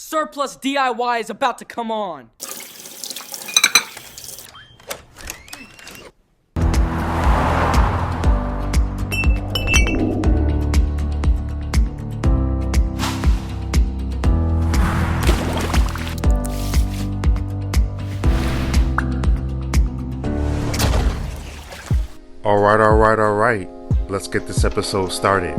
Surplus DIY is about to come on. Alright. Let's get this episode started.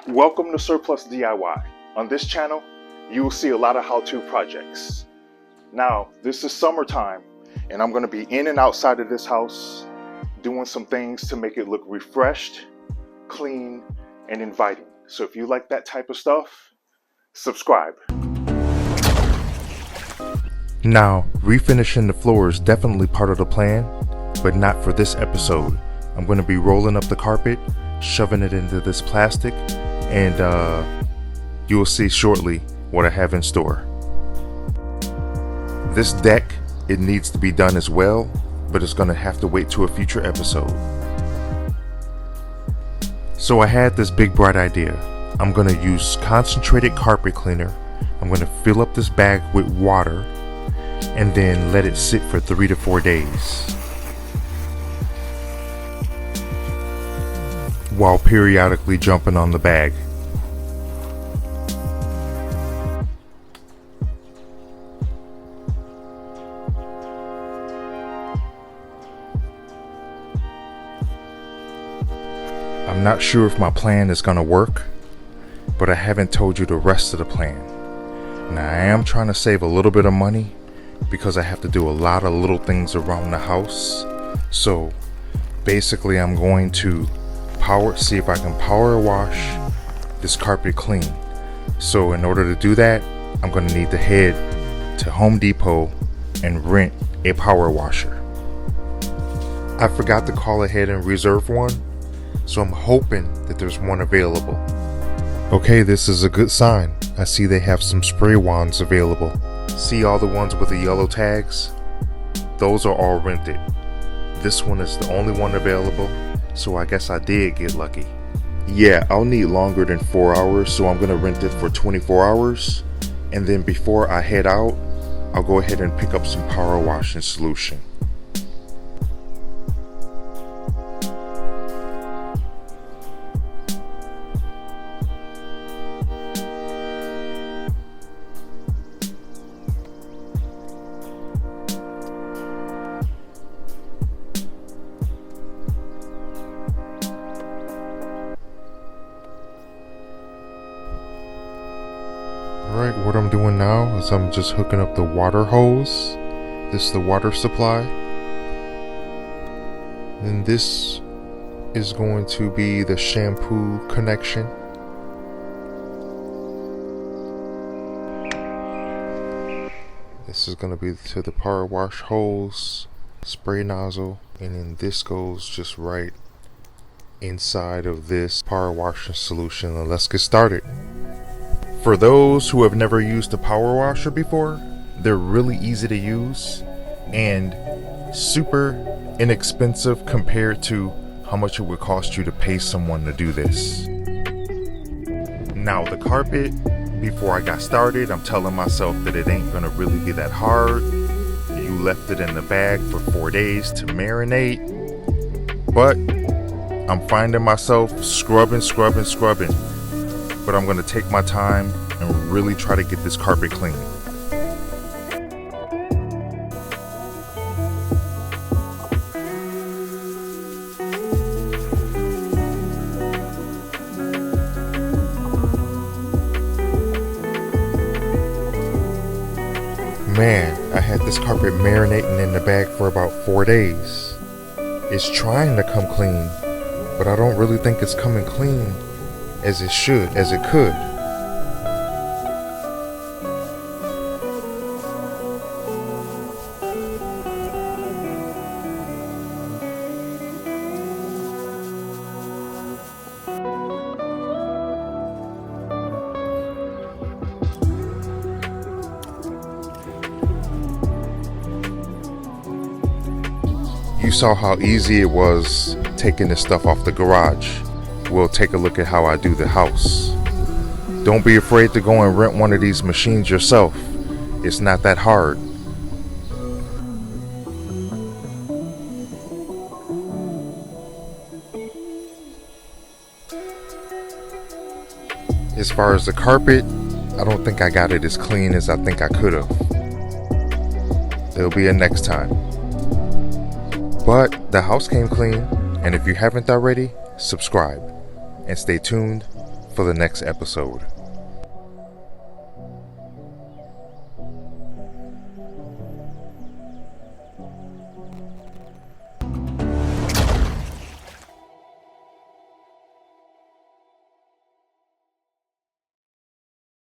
Welcome to Surplus DIY. On this channel, you will see a lot of how-to projects. Now, this is summertime, and I'm going to be in and outside of this house, doing some things to make it look refreshed, clean, and inviting. So if you like that type of stuff, subscribe. Now, refinishing the floor is definitely part of the plan, but not for this episode. I'm going to be rolling up the carpet, shoving it into this plastic, and you will see shortly what I have in store. This deck, it needs to be done as well, but it's going to have to wait to a future episode. So I had this big bright idea. I'm going to use concentrated carpet cleaner. I'm going to fill up this bag with water and then let it sit for 3 to 4 days, while periodically jumping on the bag. I'm not sure if my plan is gonna work, but I haven't told you the rest of the plan. Now I am trying to save a little bit of money because I have to do a lot of little things around the house. So basically I'm going to see if I can power wash this carpet clean. So in order to do that, I'm going to need to head to Home Depot and rent a power washer. I forgot to call ahead and reserve one, so I'm hoping that there's one available. Okay, this is a good sign. I see they have some spray wands available. See all the ones with the yellow tags? Those are all rented. This one is the only one available, so I guess I did get lucky. Yeah, I'll need longer than 4 hours, so I'm gonna rent it for 24 hours. And then before I head out, I'll go ahead and pick up some power washing solution. Alright, what I'm doing now is I'm just hooking up the water hose. This is the water supply. And this is going to be the shampoo connection. This is going to be to the power wash hose, spray nozzle, and then this goes just right inside of this power washing solution. And let's get started. For those who have never used a power washer before, they're really easy to use and super inexpensive compared to how much it would cost you to pay someone to do this. Now the carpet, before I got started, I'm telling myself that it ain't gonna really be that hard. You left it in the bag for 4 days to marinate, but I'm finding myself scrubbing. But I'm gonna take my time and really try to get this carpet clean. Man, I had this carpet marinating in the bag for about 4 days. It's trying to come clean, but I don't really think it's coming clean as it could. You saw how easy it was taking this stuff off the garage. We'll take a look at how I do the house. Don't be afraid to go and rent one of these machines yourself. It's not that hard. As far as the carpet, I don't think I got it as clean as I think I could have. There'll be a next time. But the house came clean, and if you haven't already, subscribe and stay tuned for the next episode.